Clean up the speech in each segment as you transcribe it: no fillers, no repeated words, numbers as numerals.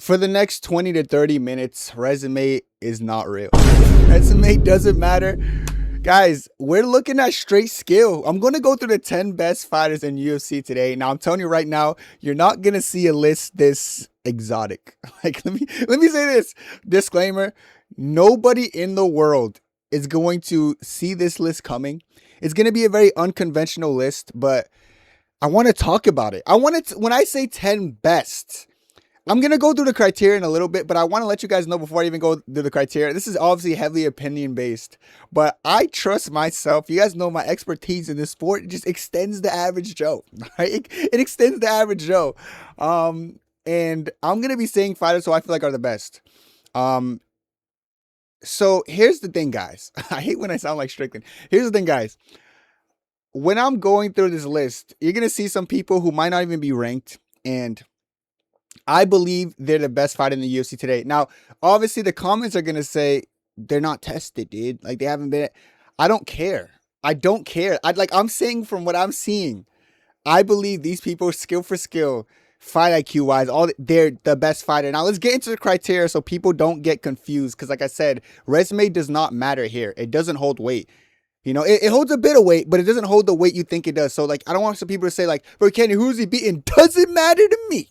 For the next 20 to 30 minutes, resume is not real. Resume doesn't matter. Guys, we're looking at straight skill. I'm going to go through the 10 best fighters in UFC today. Now, I'm telling you right now, you're not going to see a list this exotic. Like, let me say this. Disclaimer, nobody in the world is going to see this list coming. It's going to be a very unconventional list, but I want to talk about it. When I say 10 best, I'm going to go through the criteria in a little bit, but I want to let you guys know before I even go through the criteria. This is obviously heavily opinion based, but I trust myself. You guys know my expertise in this sport. It just extends the average Joe, right? It extends the average Joe. And I'm going to be saying fighters who I feel like are the best. So here's the thing, guys. I hate when I sound like Strickland. Here's the thing, guys. When I'm going through this list, you're going to see some people who might not even be ranked, and I believe they're the best fighter in the UFC today. Now, obviously, the comments are going to say they're not tested, dude. Like, they haven't been. I don't care. I don't care. I'm saying from what I'm seeing, I believe these people, skill for skill, fight IQ wise, they're the best fighter. Now, let's get into the criteria so people don't get confused. Because, like I said, resume does not matter here. It doesn't hold weight. You know, it holds a bit of weight, but it doesn't hold the weight you think it does. So, like, I don't want some people to say, like, bro, Kenny, who's he beating? Doesn't matter to me.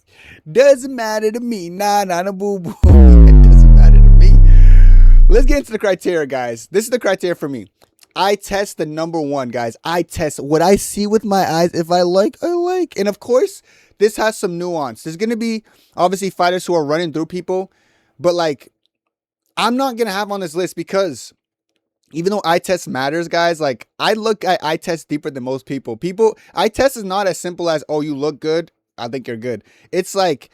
Doesn't matter to me. Nah, boo boo. It doesn't matter to me. Let's get into the criteria, guys. This is the criteria for me. I test the number one, guys. I test what I see with my eyes. If I like, I like. And of course, this has some nuance. There's going to be, obviously, fighters who are running through people. But, like, I'm not going to have on this list because even though eye test matters, guys, like, I look at eye test deeper than most people. Eye test is not as simple as, oh, you look good, I think you're good. It's like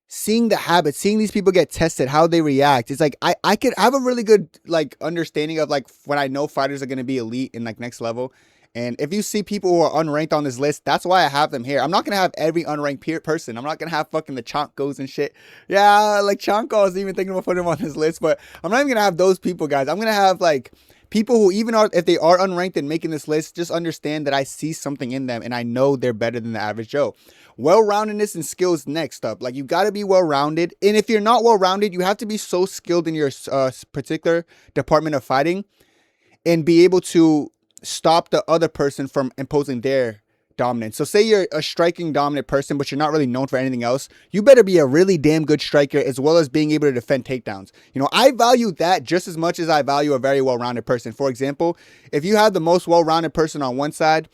seeing the habits, seeing these people get tested, how they react. It's like I could have a really good, like, understanding of, like, when I know fighters are going to be elite in, like, next level. And if you see people who are unranked on this list, that's why I have them here. I'm not going to have every unranked person. I'm not going to have fucking the Chonkos and shit. Yeah, like, Chonko, I was even thinking about putting him on this list, but I'm not even going to have those people, guys. I'm going to have, like, people who, even are, if they are unranked and making this list, just understand that I see something in them and I know they're better than the average Joe. Well-roundedness and skills next up. Like, you got to be well-rounded. And if you're not well-rounded, you have to be so skilled in your particular department of fighting and be able to stop the other person from imposing their dominance. So say you're a striking dominant person, but you're not really known for anything else. You better be a really damn good striker as well as being able to defend takedowns. You know, I value that just as much as I value a very well-rounded person. For example, if you have the most well-rounded person on one side,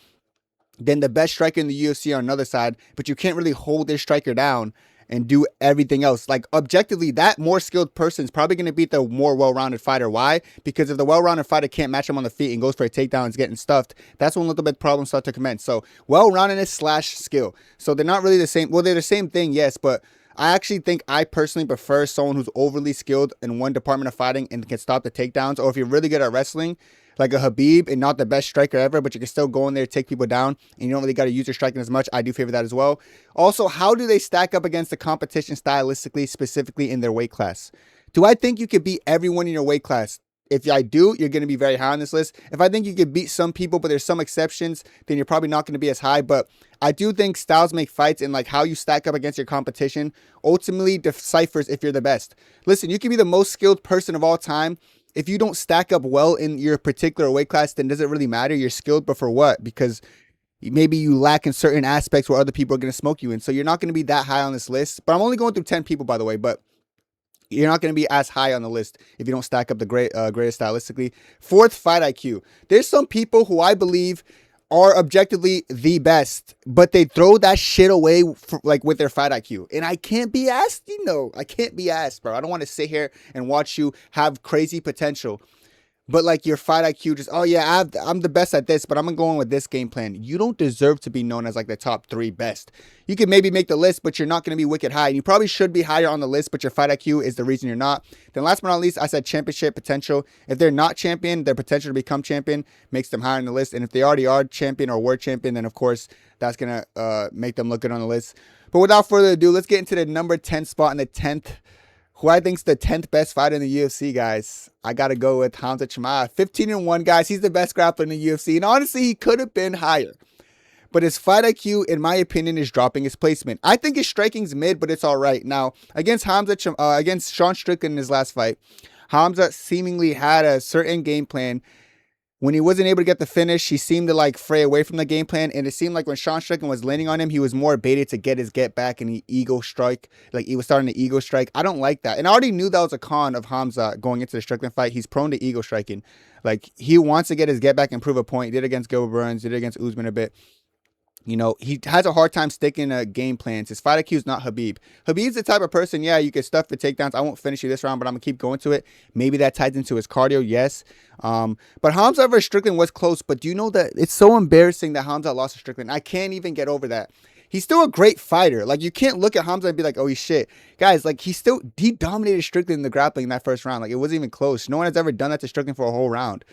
then the best striker in the UFC on another side, but you can't really hold their striker down and do everything else. Like, objectively, that more skilled person is probably going to beat the more well-rounded fighter. Why? Because if the well-rounded fighter can't match him on the feet and goes for a takedown and is getting stuffed, that's when a little bit problems start to commence. So, well-roundedness / skill. So, they're not really the same. Well, they're the same thing, yes, but I actually think I personally prefer someone who's overly skilled in one department of fighting and can stop the takedowns. Or if you're really good at wrestling, like a Habib, and not the best striker ever, but you can still go in there, take people down, and you don't really got to use your striking as much. I do favor that as well. Also, how do they stack up against the competition stylistically, specifically in their weight class? Do I think you could beat everyone in your weight class? If I do, you're going to be very high on this list. If I think you could beat some people, but there's some exceptions, then you're probably not going to be as high. But I do think styles make fights, and, like, how you stack up against your competition ultimately deciphers if you're the best. Listen, you can be the most skilled person of all time. If you don't stack up well in your particular weight class, then does it really matter? You're skilled, but for what? Because maybe you lack in certain aspects where other people are going to smoke you in. So you're not going to be that high on this list. But I'm only going through 10 people, by the way. But you're not going to be as high on the list if you don't stack up the greatest stylistically. Fourth, fight IQ. There's some people who I believe are objectively the best, but they throw that shit away with their fight IQ. And I can't be asked, I can't be asked, bro. I don't want to sit here and watch you have crazy potential, but, like, your fight IQ just, oh yeah, I'm the best at this, but I'm going with this game plan. You don't deserve to be known as, like, the top 3 best. You can maybe make the list, but you're not going to be wicked high. And you probably should be higher on the list, but your fight IQ is the reason you're not. Then last but not least, I said championship potential. If they're not champion, their potential to become champion makes them higher on the list. And if they already are champion or were champion, then of course that's going to make them look good on the list. But without further ado, let's get into the number 10 spot and the 10th, who I think is the 10th best fighter in the UFC, guys. I got to go with Hamza Chimaev. 15-1, guys. He's the best grappler in the UFC. And honestly, he could have been higher. but his fight IQ, in my opinion, is dropping his placement. I think his striking's mid, but it's all right. Now, against against Sean Strickland in his last fight, Hamza seemingly had a certain game plan. When he wasn't able to get the finish, he seemed to like fray away from the game plan, and it seemed like when Sean Strickland was landing on him, he was more baited to get his get back and he ego strike. Like he was starting to ego strike. I don't like that, and I already knew that was a con of Hamza going into the Strickland fight. He's prone to ego striking. Like he wants to get his get back and prove a point. He did it against Gilbert Burns, did it against Usman a bit. You know, he has a hard time sticking to game plans. His fight IQ is not Khabib. Khabib's the type of person, yeah, you can stuff for takedowns. I won't finish you this round, but I'm going to keep going to it. Maybe that ties into his cardio, yes. But Hamza versus Strickland was close, but do you know that it's so embarrassing that Hamza lost to Strickland? I can't even get over that. He's still a great fighter. Like, you can't look at Hamza and be like, oh, he's shit. Guys, like, he dominated Strickland in the grappling in that first round. Like, it wasn't even close. No one has ever done that to Strickland for a whole round.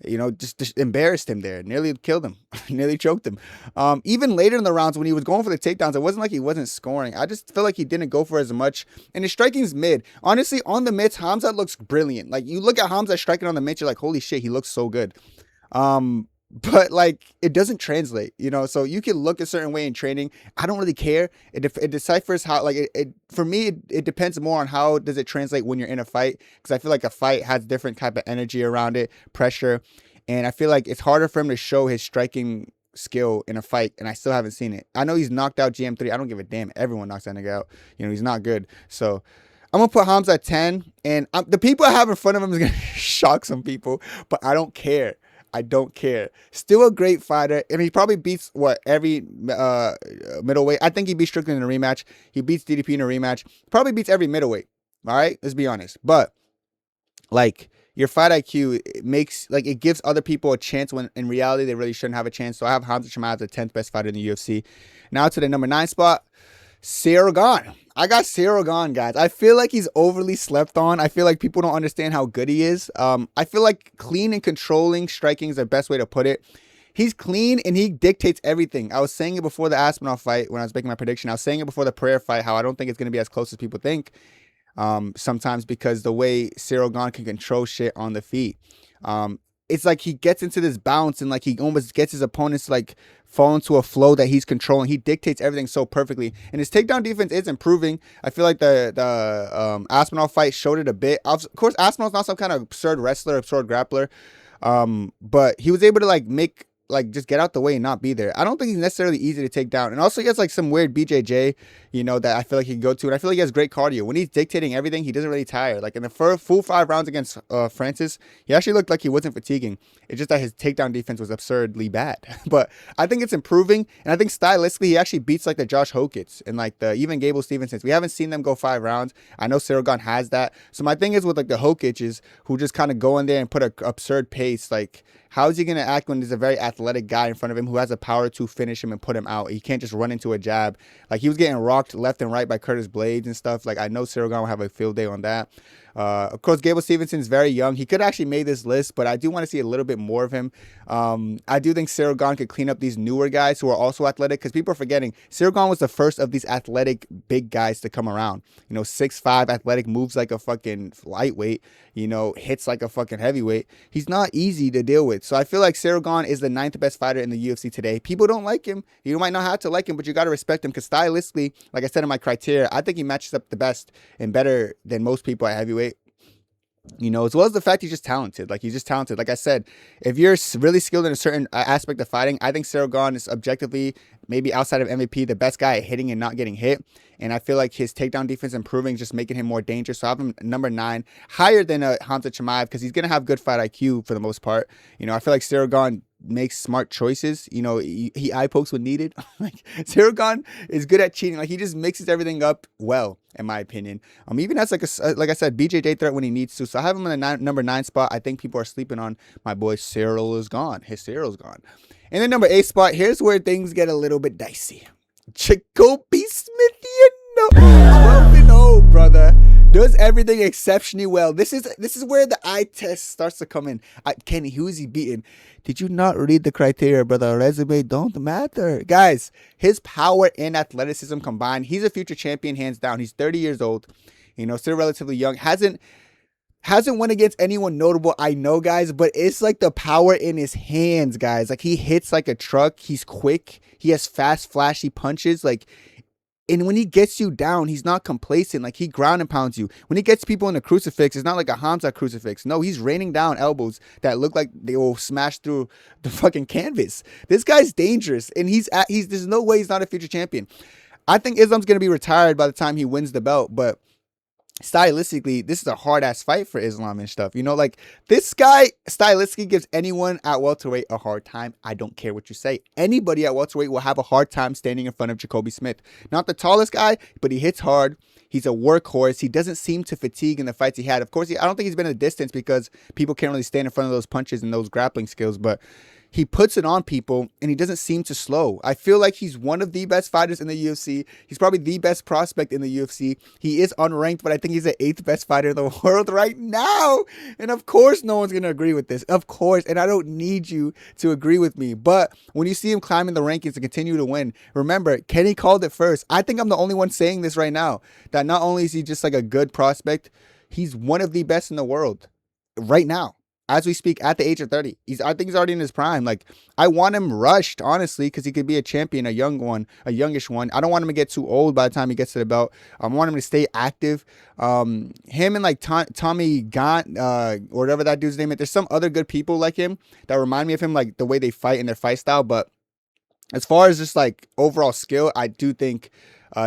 You know, just embarrassed him there. Nearly killed him. Nearly choked him. Even later in the rounds when he was going for the takedowns, it wasn't like he wasn't scoring. I just feel like he didn't go for as much. And his striking's mid. Honestly, on the mitts, Hamza looks brilliant. Like, you look at Hamza striking on the mitts, you're like, holy shit, he looks so good. But like it doesn't translate, you know. So you can look a certain way in training. I don't really care. It deciphers how, like it for me. It depends more on how does it translate when you're in a fight, because I feel like a fight has different type of energy around it, pressure, and I feel like it's harder for him to show his striking skill in a fight, and I still haven't seen it. I know he's knocked out GM3. I don't give a damn. Everyone knocks that nigga out. You know, he's not good. So I'm gonna put Hamza at 10, and the people I have in front of him is gonna shock some people, but I don't care. I don't care. Still a great fighter. And he probably beats every middleweight. I think he beats Strickland in a rematch. He beats DDP in a rematch. Probably beats every middleweight. All right? Let's be honest. But like your fight IQ, it gives other people a chance when in reality they really shouldn't have a chance. So I have Hamza Chimaev as the 10th best fighter in the UFC. Now to the number 9 spot. Ciryl Gane. I got Ciryl Gane, guys. I feel like he's overly slept on. I feel like people don't understand how good he is. I feel like clean and controlling striking is the best way to put it. He's clean and he dictates everything. I was saying it before the Aspinall fight when I was making my prediction. I was saying it before the Pereira fight, how I don't think it's going to be as close as people think. Sometimes because the way Ciryl Gane can control shit on the feet. It's like he gets into this bounce and like he almost gets his opponents to like fall into a flow that he's controlling. He dictates everything so perfectly, and his takedown defense is improving. I feel like the Aspinall fight showed it a bit. Of course, Aspinall's not some kind of absurd wrestler, absurd grappler, but he was able to just get out the way and not be there. I don't think he's necessarily easy to take down. And also he has like some weird BJJ, you know, that I feel like he can go to. And I feel like he has great cardio. When he's dictating everything, he doesn't really tire. Like in the first full 5 rounds against Francis, he actually looked like he wasn't fatiguing. It's just that his takedown defense was absurdly bad. But I think it's improving. And I think stylistically, he actually beats like the Josh Hokits and like the even Gable Stevensons. We haven't seen them go 5 rounds. I know Ciryl Gane has that. So my thing is with like the Hokits who just kind of go in there and put an absurd pace. Like, how is he going to act when there's a very athletic guy in front of him who has the power to finish him and put him out? He can't just run into a jab. Like, he was getting rocked left and right by Curtis Blades and stuff. Like, I know Ciryl Gane will have a field day on that. Of course, Gable Stevenson's very young. He could actually make this list, but I do want to see a little bit more of him. I do think Ciryl Gane could clean up these newer guys who are also athletic, because people are forgetting Ciryl Gane was the first of these athletic big guys to come around. You know, 6'5", athletic, moves like a fucking lightweight, you know, hits like a fucking heavyweight. He's not easy to deal with. So I feel like Ciryl Gane is the 9th best fighter in the UFC today. People don't like him. You might not have to like him, but you got to respect him, because stylistically, like I said in my criteria, I think he matches up the best and better than most people at heavyweight. You know, as well as the fact he's just talented. Like, he's just talented. Like I said, if you're really skilled in a certain aspect of fighting, I think Ciryl Gane is objectively, maybe outside of MVP, the best guy at hitting and not getting hit. And I feel like his takedown defense improving, just making him more dangerous. So I have him number 9, higher than Hamza Chimaev, because he's going to have good fight IQ for the most part. You know, I feel like Ciryl Gane makes smart choices. You know, he eye pokes when needed. Like, Ciryl Gane is good at cheating. Like, he just mixes everything up well, in my opinion. Even has like I said, BJJ threat when he needs to. So I have him in the number 9 spot. I think people are sleeping on my boy Ciryl is gone. His Cyryl's gone. And then number 8 spot, here's where things get a little bit dicey. Jacoby Smith, you know, 12-0, brother. Does everything exceptionally well. This is where the eye test starts to come in. Kenny, who is he beating? Did you not read the criteria, brother? Resume don't matter. Guys, his power and athleticism combined, he's a future champion, hands down. He's 30 years old. You know, still relatively young. Hasn't won against anyone notable, I know, guys, but it's like the power in his hands, guys. Like, he hits like a truck. He's quick. He has fast, flashy punches. Like, and when he gets you down, he's not complacent. Like, he ground and pounds you. When he gets people in a crucifix, it's not like a Hamza crucifix. No, he's raining down elbows that look like they will smash through the fucking canvas. This guy's dangerous, and there's no way he's not a future champion. I think Islam's gonna be retired by the time he wins the belt, but stylistically, this is a hard ass fight for Islam and stuff. You know, like, this guy stylistically gives anyone at welterweight a hard time. I don't care what you say. Anybody at welterweight will have a hard time standing in front of Jacoby Smith. Not the tallest guy, but he hits hard. He's a workhorse. He doesn't seem to fatigue in the fights he had. Of course, I don't think he's been in the distance because people can't really stand in front of those punches and those grappling skills, but he puts it on people, and he doesn't seem to slow. I feel like he's one of the best fighters in the UFC. He's probably the best prospect in the UFC. He is unranked, but I think he's the 8th best fighter in the world right now. And of course, no one's going to agree with this. Of course. And I don't need you to agree with me. But when you see him climbing the rankings and continue to win, remember, Kenny called it first. I think I'm the only one saying this right now, that not only is he just like a good prospect, he's one of the best in the world right now. As we speak, at the age of 30, I think he's already in his prime. Like, I want him rushed, honestly, because he could be a champion, a young one, a youngish one. I don't want him to get too old by the time he gets to the belt. I want him to stay active. Him and like Tommy Gant, or whatever that dude's name is. There's some other good people like him that remind me of him, like the way they fight and their fight style. But as far as just like overall skill, I do think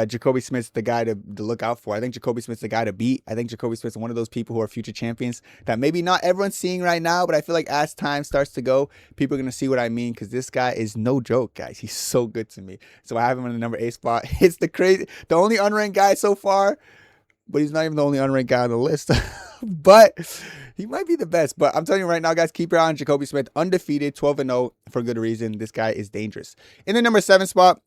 Jacoby Smith's the guy to look out for. I think Jacoby Smith's the guy to beat. I think Jacoby Smith's one of those people who are future champions that maybe not everyone's seeing right now, but I feel like as time starts to go, people are going to see what I mean, because this guy is no joke, guys. He's so good to me. So I have him in the number 8 spot. It's the only unranked guy so far, but he's not even the only unranked guy on the list. But he might be the best. But I'm telling you right now, guys, keep your eye on Jacoby Smith. Undefeated, 12-0 for good reason. This guy is dangerous. In the number 7 spot,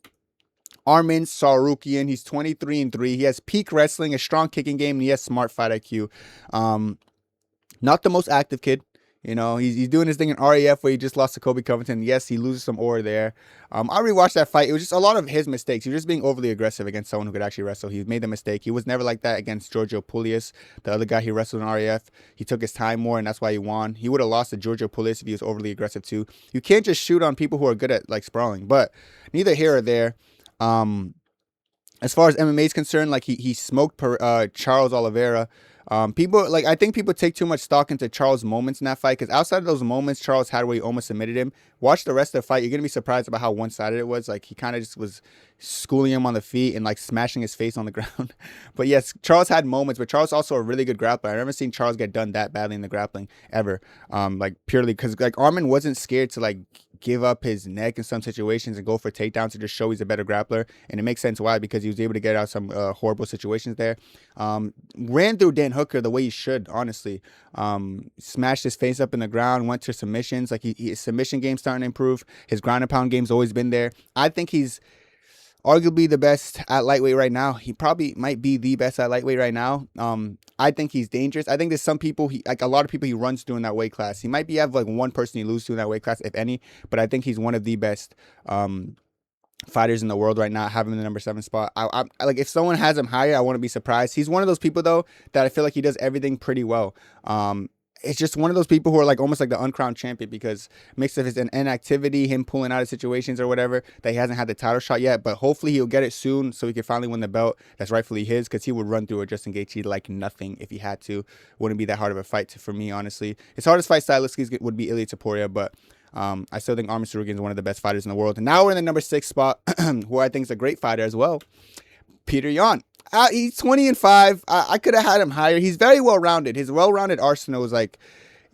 Arman Tsarukyan. He's 23-3. He has peak wrestling, a strong kicking game, and he has smart fight IQ. Not the most active kid. You know, he's doing his thing in RAF where he just lost to Kobe Covington. Yes, he loses some ore there. I rewatched that fight. It was just a lot of his mistakes. He was just being overly aggressive against someone who could actually wrestle. He made the mistake. He was never like that against Giorgio Puglias, the other guy he wrestled in RAF. He took his time more, and that's why he won. He would have lost to Giorgio Puglias if he was overly aggressive too. You can't just shoot on people who are good at like sprawling, but neither here or there. As far as MMA is concerned, like he smoked Charles Oliveira. I think people take too much stock into Charles' moments in that fight, because outside of those moments Charles had where he almost submitted him, watch the rest of the fight. You're gonna be surprised about how one-sided it was. Like, he kind of just was schooling him on the feet and like smashing his face on the ground. But yes, Charles had moments, but Charles also a really good grappler. I never seen Charles get done that badly in the grappling ever. Like, purely because like Arman wasn't scared to like give up his neck in some situations and go for takedowns to just show he's a better grappler. And it makes sense why, because he was able to get out some horrible situations there. Ran through Dan Hooker the way he should, honestly. Smashed his face up in the ground, went to submissions. Like, his submission game's starting to improve. His ground and pound game's always been there. I think he's arguably the best at lightweight right now. He probably might be the best at lightweight right now. I think he's dangerous. I think there's some people, like a lot of people he runs through in that weight class. He might have like one person he loses to in that weight class, if any, but I think he's one of the best fighters in the world right now. I have him in the number 7 spot. I like, if someone has him higher, I wouldn't be surprised. He's one of those people though that I feel like he does everything pretty well. It's just one of those people who are like almost like the uncrowned champion, because mixed of his inactivity, him pulling out of situations or whatever, that he hasn't had the title shot yet. But hopefully he'll get it soon so he can finally win the belt that's rightfully his, because he would run through a Justin Gaethje like nothing if he had to. Wouldn't be that hard of a fight for me, honestly. His hardest fight stylistically would be Ilia Topuria, but I still think Arman Tsarukyan is one of the best fighters in the world. And now we're in the number 6 spot, who I think is a great fighter as well, Peter Yan. He's 20-5. I could have had him higher. He's very well-rounded. His well-rounded arsenal is like,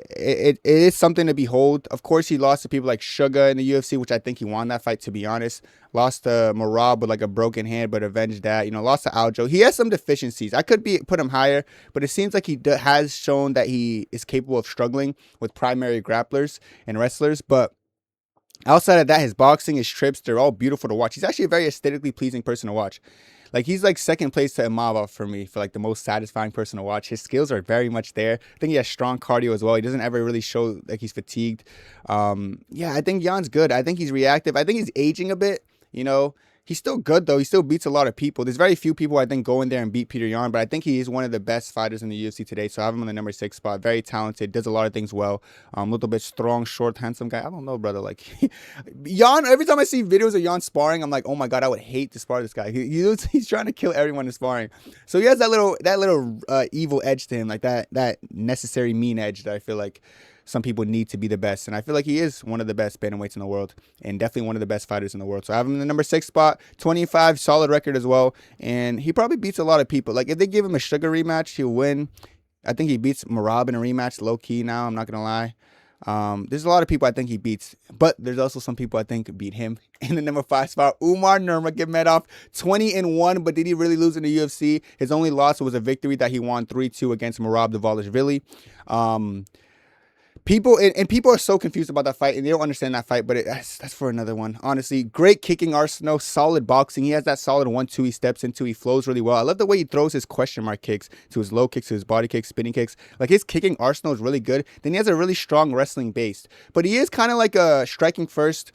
it is something to behold. Of course, he lost to people like Sugar in the UFC, which I think he won that fight, to be honest. Lost to Marab with like a broken hand, but avenged that. You know, lost to Aljo. He has some deficiencies. I could put him higher, but it seems like he has shown that he is capable of struggling with primary grapplers and wrestlers. But outside of that, his boxing, his trips, they're all beautiful to watch. He's actually a very aesthetically pleasing person to watch. Like, he's like second place to Imavov for me for like the most satisfying person to watch. His skills are very much there. I think he has strong cardio as well. He doesn't ever really show like he's fatigued. Yeah, I think Jan's good. I think he's reactive. I think he's aging a bit. You know, He's still good though. He still beats a lot of people. There's very few people I think go in there and beat Peter Yan, but I think he is one of the best fighters in the UFC today. So I have him on the number 6 spot. Very talented, does a lot of things well. A little bit strong, short, handsome guy. I don't know, brother. Like Yan. Every time I see videos of Yan sparring, I'm like, oh my god, I would hate to spar this guy. He's trying to kill everyone in sparring. So he has that little evil edge to him, like that necessary mean edge that I feel like some people need to be the best. And I feel like he is one of the best bantamweights in the world and definitely one of the best fighters in the world. So I have him in the number 6 spot, 25, solid record as well. And he probably beats a lot of people. Like if they give him a Sugar rematch, he'll win. I think he beats Merab in a rematch, low key now. I'm not going to lie. There's a lot of people I think he beats, but there's also some people I think beat him. In the number 5 spot, Umar Nurmagomedov, 20-1, but did he really lose in the UFC? His only loss was a victory that he won 3-2 against Merab Dvalishvili. People are so confused about that fight, and they don't understand that fight, but that's for another one. Honestly, great kicking arsenal, solid boxing. He has that solid 1-2 he steps into. He flows really well. I love the way he throws his question mark kicks to his low kicks, to his body kicks, spinning kicks. Like his kicking arsenal is really good. Then he has a really strong wrestling base, but he is kind of like a striking first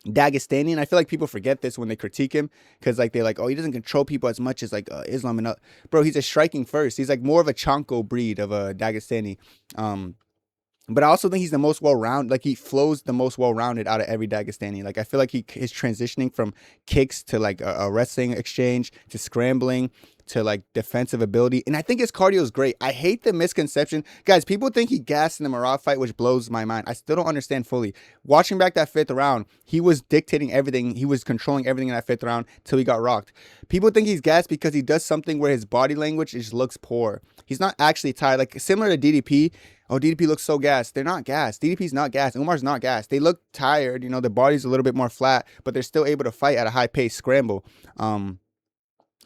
Dagestani, and I feel like people forget this when they critique him because like they're like, oh, he doesn't control people as much as like Islam and bro. He's a striking first. He's like more of a Chanko breed of a Dagestani. But I also think he's the most well-rounded. Like he flows the most well-rounded out of every Dagestani. Like I feel like he is transitioning from kicks to like a wrestling exchange to scrambling to like defensive ability. And I think his cardio is great. I hate the misconception. Guys, people think he gassed in the Merab fight, which blows my mind. I still don't understand fully. Watching back that 5th round, he was dictating everything. He was controlling everything in that 5th round till he got rocked. People think he's gassed because he does something where his body language just looks poor. He's not actually tired. Like similar to DDP. Oh, DDP looks so gassed. They're not gassed. DDP's not gassed. Umar's not gassed. They look tired. You know, their body's a little bit more flat, but they're still able to fight at a high pace, scramble.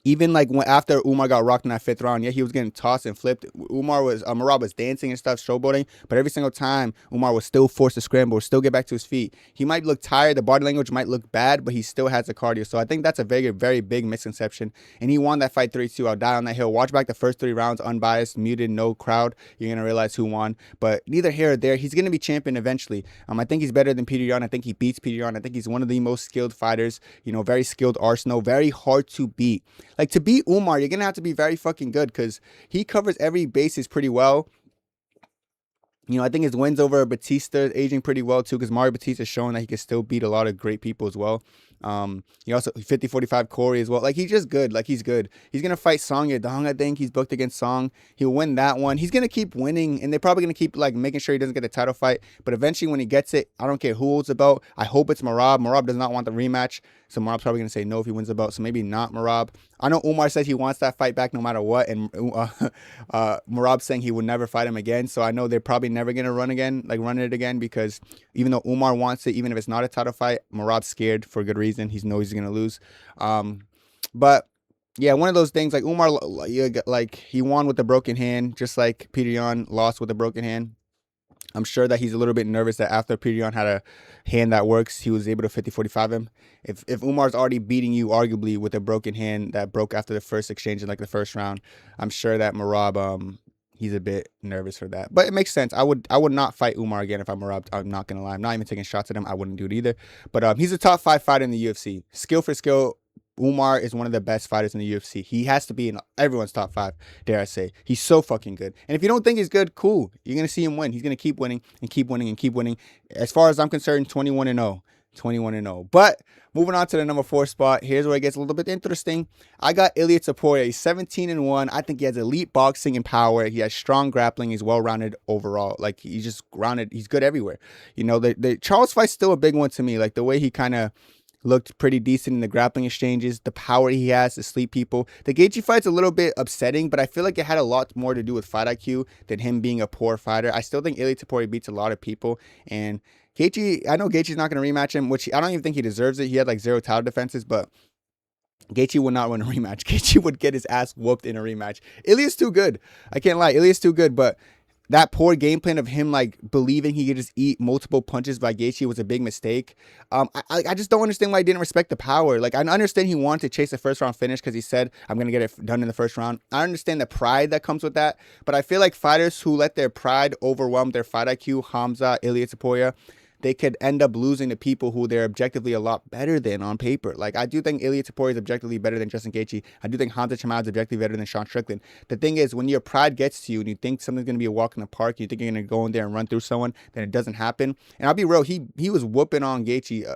Even like after Umar got rocked in that 5th round, yeah, he was getting tossed and flipped. Merab was dancing and stuff, showboating, but every single time Umar was still forced to scramble, still get back to his feet. He might look tired, the body language might look bad, but he still has the cardio. So I think that's a very, very big misconception. And he won that fight 3-2. I'll die on that hill. Watch back the first 3 rounds, unbiased, muted, no crowd. You're gonna realize who won. But neither here or there, he's gonna be champion eventually. I think he's better than Peter Yan. I think he beats Peter Yan. I think he's one of the most skilled fighters. You know, very skilled arsenal, very hard to beat. Like to beat Umar, you're gonna have to be very fucking good because he covers every basis pretty well. You know, I think his wins over Batista is aging pretty well too because Mario Batista is showing that he can still beat a lot of great people as well. He also 50-45 Corey as well. Like he's just good. Like he's good. He's gonna fight Song Yadong. I think he's booked against Song. He'll win that one. He's gonna keep winning, and they're probably gonna keep like making sure he doesn't get the title fight. But eventually, when he gets it, I don't care who holds the belt. I hope it's Merab. Merab does not want the rematch, so Merab's probably gonna say no if he wins the belt. So maybe not Merab. I know Umar says he wants that fight back no matter what, and Merab's saying he would never fight him again. So I know they're probably never gonna run it again because even though Umar wants it, even if it's not a title fight, Merab's scared for good reason. He knows he's gonna lose. But yeah, one of those things like Umar, like he won with a broken hand, just like Peter Yan lost with a broken hand. I'm sure that he's a little bit nervous that after Peter Yan had a hand that works, he was able to 50-45 him. If Umar's already beating you arguably with a broken hand that broke after the first exchange in like the first round, I'm sure that Merab he's a bit nervous for that. But it makes sense. I would not fight Umar again if I'm Merab. I'm not gonna lie. I'm not even taking shots at him. I wouldn't do it either. But he's a top 5 fighter in the UFC. Skill for skill, Umar is one of the best fighters in the UFC. He has to be in everyone's top 5, dare I say. He's so fucking good. And if you don't think he's good, cool. You're going to see him win. He's going to keep winning and keep winning and keep winning. As far as I'm concerned, 21-0. 21-0. But moving on to the number 4 spot, here's where it gets a little bit interesting. I got Ilia Topuria. He's 17-1. I think he has elite boxing and power. He has strong grappling. He's well-rounded overall. Like, he's just rounded. He's good everywhere. You know, the Charles fight's still a big one to me. Like, the way he kind of looked pretty decent in the grappling exchanges, the power he has to sleep people. The Gaethje fight's a little bit upsetting, but I feel like it had a lot more to do with fight IQ than him being a poor fighter. I still think Ilia Topuria beats a lot of people, and Gaethje, I know Gaethje's not going to rematch him, which I don't even think he deserves it. He had like 0 title defenses, but Gaethje would not win a rematch. Gaethje would get his ass whooped in a rematch. Ilia's too good. I can't lie. Ilia's too good, but that poor game plan of him like believing he could just eat multiple punches by Gaethje was a big mistake. I just don't understand why he didn't respect the power. Like, I understand he wanted to chase a first round finish because he said, I'm going to get it done in the first round. I understand the pride that comes with that, but I feel like fighters who let their pride overwhelm their fight IQ, Hamza, Ilia Topuria, they could end up losing to people who they're objectively a lot better than on paper. Like, I do think Ilia Topuria is objectively better than Justin Gaethje. I do think Hamza Chimaev is objectively better than Sean Strickland. The thing is, when your pride gets to you and you think something's going to be a walk in the park, you think you're going to go in there and run through someone, then it doesn't happen. And I'll be real, he was whooping on Gaethje.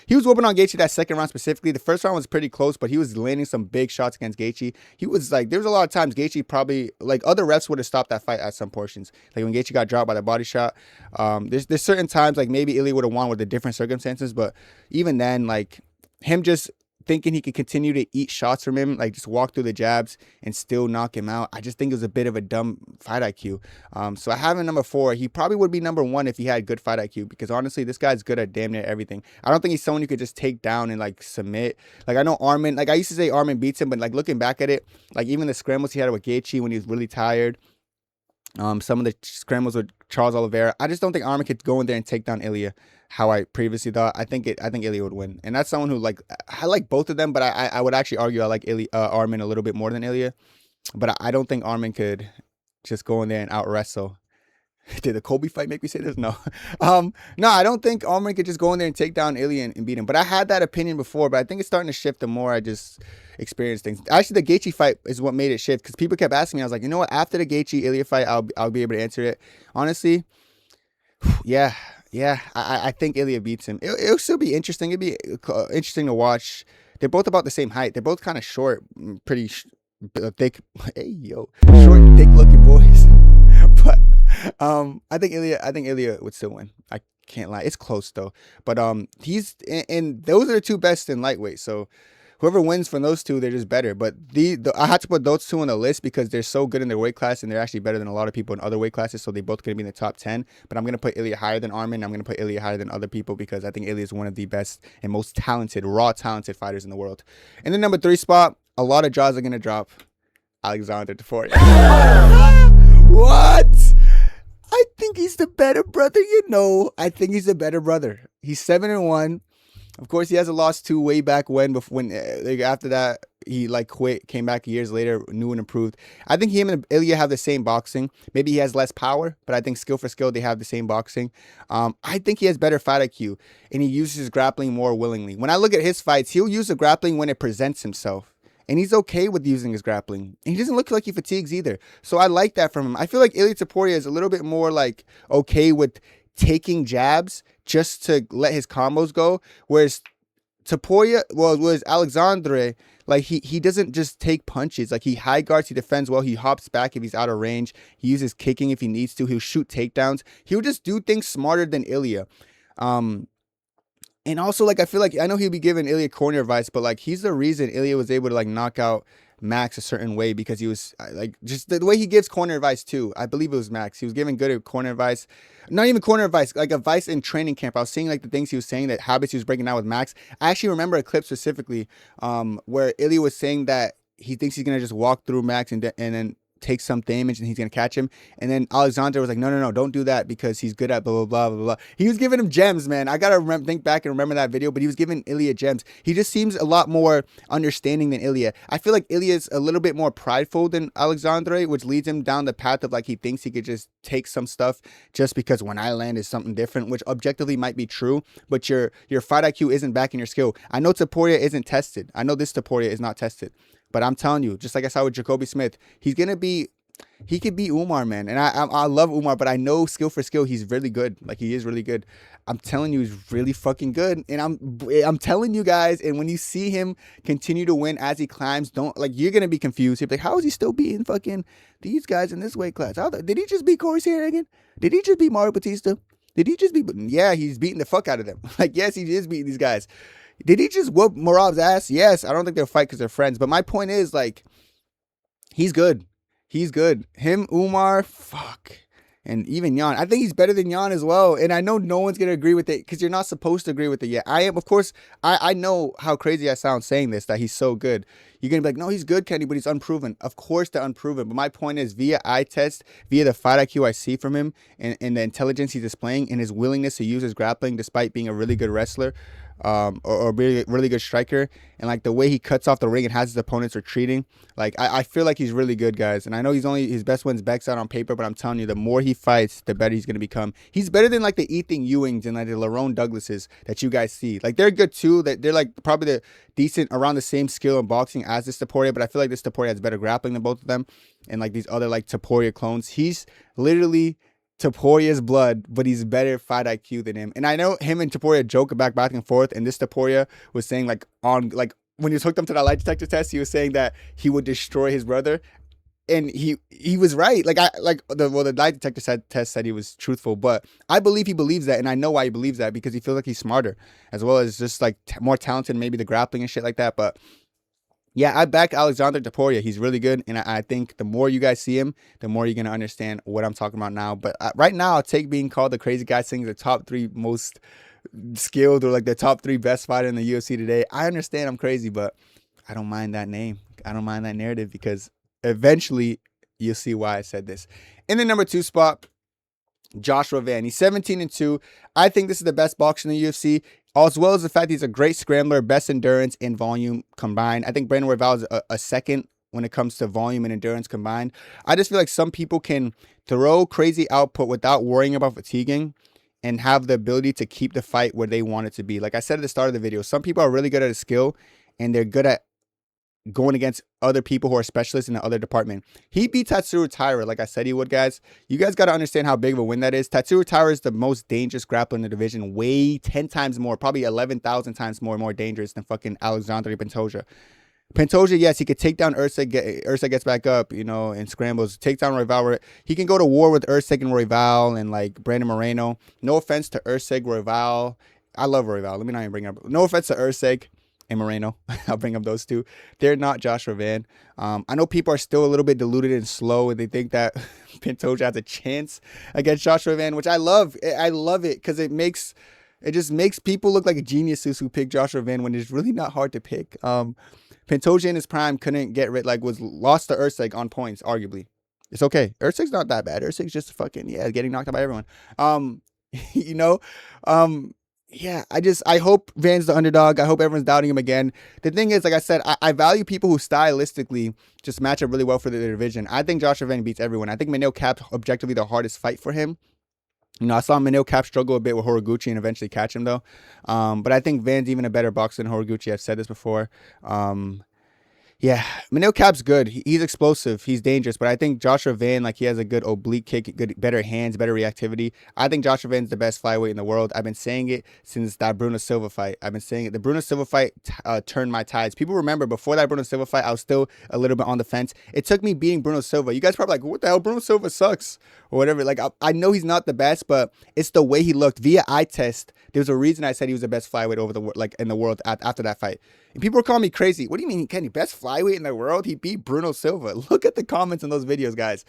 He was whooping on Gaethje that second round specifically. The first round was pretty close, but he was landing some big shots against Gaethje. He was like, there was a lot of times Gaethje probably, like, other refs would have stopped that fight at some portions. Like when Gaethje got dropped by the body shot. There's certain times like maybe Ilia would have won with the different circumstances, but even then, like, him just thinking he could continue to eat shots from him, like just walk through the jabs and still knock him out, I just think it was a bit of a dumb fight IQ. So I have him number 4. He probably would be number 1 if he had good fight IQ, because honestly, this guy's good at damn near everything. I don't think he's someone you could just take down and like submit. Like, I know Arman, like I used to say Arman beats him, but like looking back at it, like even the scrambles he had with Gaethje when he was really tired, some of the scrambles with Charles Oliveira, I just don't think Arman could go in there and take down Ilia how I previously thought. I think Ilia would win, and that's someone who, like, I like both of them, but I would actually argue I like Arman a little bit more than Ilia, but I don't think Arman could just go in there and out wrestle. Did the Kobe fight make me say this? No. No, I don't think Arman could just go in there and take down Ilia and beat him. But I had that opinion before, but I think it's starting to shift the more I just experience things. Actually, the Gaethje fight is what made it shift, because people kept asking me. I was like, you know what? After the Gaethje-Ilia fight, I'll be able to answer it. Honestly, yeah. I think Ilia beats him. It'll still be interesting. It'd be interesting to watch. They're both about the same height. They're both kind of short, pretty thick. Hey, yo. Short, thick-looking boys. But I think Ilia would still win. I can't lie. It's close though. But he's and those are the two best in lightweight. So whoever wins from those two, they're just better. But I had to put those two on the list because they're so good in their weight class, and they're actually better than a lot of people in other weight classes. So they both going to be in the top 10. But I'm going to put Ilia higher than Arman. I'm going to put Ilia higher than other people because I think Ilia is one of the best and most talented, raw talented fighters in the world. In the number 3 spot, a lot of jaws are going to drop. Alexander Topuria. What? I think he's the better brother, I think he's the better brother. He's 7-1. Of course, he has a loss too way back when after that, he like quit, came back years later, new and improved. I think him and Ilia have the same boxing. Maybe he has less power, but I think skill for skill, they have the same boxing. I think he has better fight IQ, and he uses his grappling more willingly. When I look at his fights, he'll use the grappling when it presents himself. And he's okay with using his grappling. And he doesn't look like he fatigues either. So I like that from him. I feel like Ilia Topuria is a little bit more like okay with taking jabs just to let his combos go. Whereas Alexandre, like he doesn't just take punches. Like he high guards, he defends well, he hops back if he's out of range. He uses kicking if he needs to. He'll shoot takedowns. He'll just do things smarter than Ilia. And also, like, I feel like, I know he'll be giving Ilia corner advice, but, like, he's the reason Ilia was able to, like, knock out Max a certain way, because he was, like, just the way he gives corner advice, too. I believe it was Max. He was giving good corner advice. Not even corner advice, like, advice in training camp. I was seeing, like, the things he was saying, that habits he was breaking down with Max. I actually remember a clip specifically where Ilia was saying that he thinks he's going to just walk through Max and then take some damage and he's going to catch him. And then Alexander was like, no, don't do that because he's good at blah, blah, blah, blah, blah. He was giving him gems, man. I got to think back and remember that video, but he was giving Ilia gems. He just seems a lot more understanding than Ilia. I feel like Ilia is a little bit more prideful than Alexander, which leads him down the path of like he thinks he could just take some stuff just because when I land is something different, which objectively might be true, but your fight IQ isn't backing your skill. I know Topuria isn't tested. I know this Topuria is not tested. But I'm telling you, just like I saw with Jacoby Smith, he could beat Umar, man. And I love Umar, but I know skill for skill, he's really good. Like, he is really good. I'm telling you, he's really fucking good. And I'm telling you guys, and when you see him continue to win as he climbs, you're going to be confused. You're like, how is he still beating fucking these guys in this weight class? Did he just beat Corey Sandhagen? Did he just beat Mario Batista? Did he just beat... Yeah, he's beating the fuck out of them. Like, yes, he is beating these guys. Did he just whoop Murad's ass? Yes. I don't think they'll fight because they're friends. But my point is, like, he's good. He's good. Him, Umar, fuck. And even Jan. I think he's better than Jan as well. And I know no one's going to agree with it because you're not supposed to agree with it yet. I am, of course, I know how crazy I sound saying this, that he's so good. You're going to be like, no, he's good, Kenny, but he's unproven. Of course they're unproven. But my point is, via eye test, via the fight IQ I see from him and the intelligence he's displaying and his willingness to use his grappling despite being a really good wrestler, or really good striker. And like the way he cuts off the ring and has his opponents retreating, like I feel like he's really good, guys. And I know his best win's backside on paper, but I'm telling you, the more he fights, the better he's gonna become. He's better than like the Ethan Ewings and like the Lerone Douglases that you guys see. Like they're good too. They're like probably the decent around the same skill in boxing as this Taporia, but I feel like this Taporia has better grappling than both of them. And like these other like Taporia clones, he's literally Taporia's blood, but he's better fight IQ than him. And I know him and Taporia joke back and forth. And this Taporia was saying like when he was hooked up to that lie detector test, he was saying that he would destroy his brother. And he was right. Like the lie detector test said he was truthful, but I believe he believes that, and I know why he believes that, because he feels like he's smarter, as well as just like more talented, maybe the grappling and shit like that. But yeah, I back Alexander Taporia. He's really good, and I think the more you guys see him, the more you're gonna understand what I'm talking about now. But right now, I'll take being called the crazy guy, saying the top 3 most skilled or like the top 3 best fighter in the UFC today. I understand I'm crazy, but I don't mind that name. I don't mind that narrative, because eventually you'll see why I said this. In the number 2 spot, Joshua Van. He's 17-2. I think this is the best boxer in the UFC, as well as the fact he's a great scrambler, best endurance and volume combined. I think Brandon Royval is a second when it comes to volume and endurance combined. I just feel like some people can throw crazy output without worrying about fatiguing and have the ability to keep the fight where they want it to be. Like I said at the start of the video, some people are really good at a skill and they're good at going against other people who are specialists in the other department. He beat Tatsuro Taira like I said he would, guys. You guys got to understand how big of a win that is. Tatsuro Taira is the most dangerous grappler in the division, way 10 times more, probably 11,000 times more dangerous than fucking Alexandre Pantoja. Pantoja, yes, he could take down Usyk. Usyk gets back up, and scrambles. Take down Royval. He can go to war with Usyk and Royval and like Brandon Moreno. No offense to Usyk, Royval. I love Royval. Let me not even bring it up. No offense to Usyk and Moreno. I'll bring up those two. They're not Joshua Van. I know people are still a little bit deluded and slow, and they think that Pantoja has a chance against Joshua Van, which I love. I love it because it just makes people look like geniuses who pick Joshua Van when it's really not hard to pick. Pantoja in his prime couldn't get rid, was lost to Usyk on points, arguably. It's okay. Usyk's not that bad. Usyk's just fucking, getting knocked out by everyone. you know, I hope Van's the underdog. I hope everyone's doubting him again. The thing is, like I said, I value people who stylistically just match up really well for the division. I think Joshua Van beats everyone. I think Manil Cap's objectively the hardest fight for him. I saw Manil Cap struggle a bit with Horiguchi and eventually catch him, though. But I think Van's even a better boxer than Horiguchi. I've said this before. Manil Cap's good. He's explosive. He's dangerous. But I think Joshua Van, he has a good oblique kick, better hands, better reactivity. I think Joshua Van's the best flyweight in the world. I've been saying it since that Bruno Silva fight. I've been saying it. The Bruno Silva fight turned my tides. People remember before that Bruno Silva fight, I was still a little bit on the fence. It took me beating Bruno Silva. You guys probably what the hell? Bruno Silva sucks or whatever. I know he's not the best, but it's the way he looked via eye test. There's a reason I said he was the best flyweight in the world after that fight. And people were calling me crazy. What do you mean, Kenny? Best flyweight in the world? He beat Bruno Silva. Look at the comments in those videos, guys.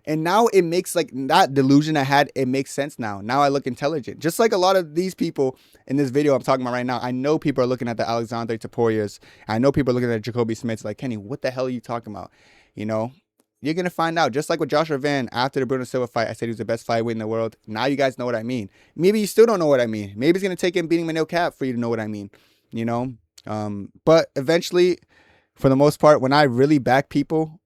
And now it makes that delusion I had, it makes sense now. Now I look intelligent. Just like a lot of these people in this video I'm talking about right now. I know people are looking at the Alexandre Taporias. I know people are looking at Jacoby Smiths like, Kenny, what the hell are you talking about? You're going to find out. Just like with Joshua Van, after the Bruno Silva fight, I said he was the best flyweight in the world. Now you guys know what I mean. Maybe you still don't know what I mean. Maybe it's going to take him beating Manil Cap for you to know what I mean. But eventually, for the most part, when I really back people,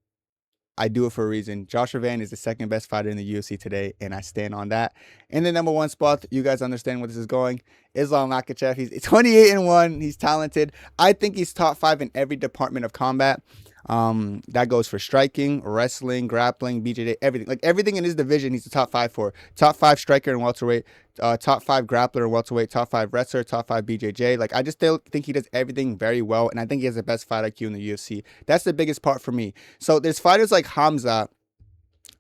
I do it for a reason. Joshua Van is the second best fighter in the UFC today, and I stand on that. In the number 1 spot, you guys understand where this is going. Islam Makhachev. He's 28-1. He's talented. I think he's top 5 in every department of combat. That goes for striking, wrestling, grappling, BJJ, everything. Everything in his division, he's the top 5 for. Top 5 striker in welterweight, top 5 grappler in welterweight, top 5 wrestler, top 5 BJJ. I just still think he does everything very well, and I think he has the best fight IQ in the UFC. That's the biggest part for me. So there's fighters like Hamza,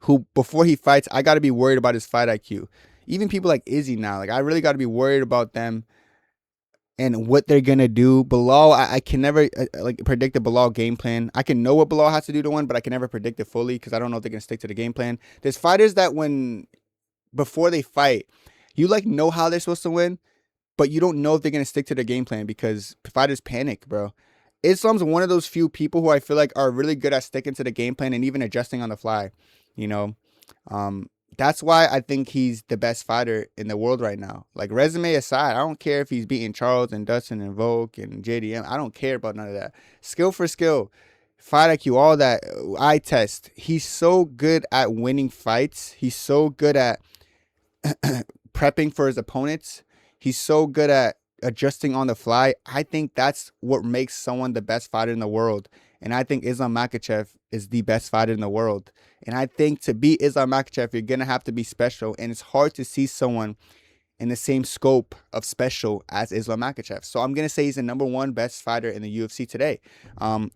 who before he fights, I got to be worried about his fight IQ. Even people like Izzy now, I really got to be worried about them and what they're going to do. Bilal, I can never predict the Bilal game plan. I can know what Bilal has to do to win, but I can never predict it fully because I don't know if they're going to stick to the game plan. There's fighters that before they fight, you know how they're supposed to win, but you don't know if they're going to stick to the game plan because fighters panic, bro. Islam's one of those few people who I feel like are really good at sticking to the game plan and even adjusting on the fly. that's why I think he's the best fighter in the world right now. Like, resume aside, I don't care if he's beating Charles and Dustin and Volk and JDM. I don't care about none of that. Skill for skill, fight IQ, all that, eye test. He's so good at winning fights. He's so good at prepping for his opponents. He's so good at adjusting on the fly. I think that's what makes someone the best fighter in the world. And I think Islam Makhachev is the best fighter in the world. And I think to beat Islam Makhachev, you're going to have to be special. And it's hard to see someone in the same scope of special as Islam Makhachev. So I'm going to say he's the number one best fighter in the UFC today.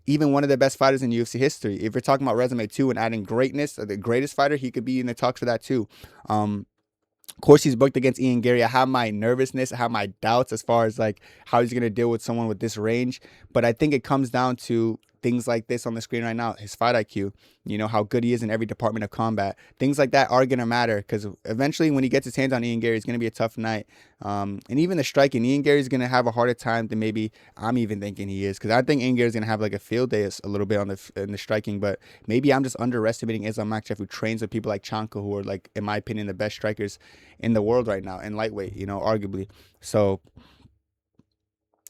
Even one of the best fighters in UFC history. If you're talking about resume too and adding greatness, the greatest fighter, he could be in the talks for that too. Of course, he's booked against Ian Gary. I have my nervousness. I have my doubts as far as like how he's going to deal with someone with this range. But I think it comes down to things like this on the screen right now. His fight IQ, you know, how good he is in every department of combat. Things like that are going to matter because eventually when he gets his hands on Ian Gary, it's going to be a tough night. And even the striking, Ian Gary's going to have a harder time than maybe I'm even thinking he is, because I think Ian Gary's going to have like a field day a little bit on in the striking. But maybe I'm just underestimating Islam Makhachev, who trains with people like Chanko, who are, like, in my opinion, the best strikers in the world right now in lightweight, you know, arguably. So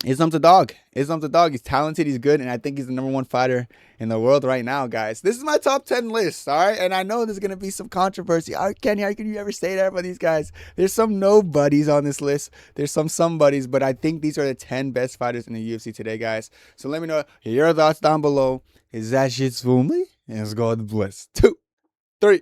Islam's a dog. Islam's a dog. He's talented. He's good. And I think he's the number one fighter in the world right now, guys. This is my top 10 list, all right? And I know there's going to be some controversy. Kenny, how can you ever say that about these guys? There's some nobodies on this list. There's some somebodies. But I think these are the 10 best fighters in the UFC today, guys. So let me know your thoughts down below. Is that shit for me? And God bless. 2, 3.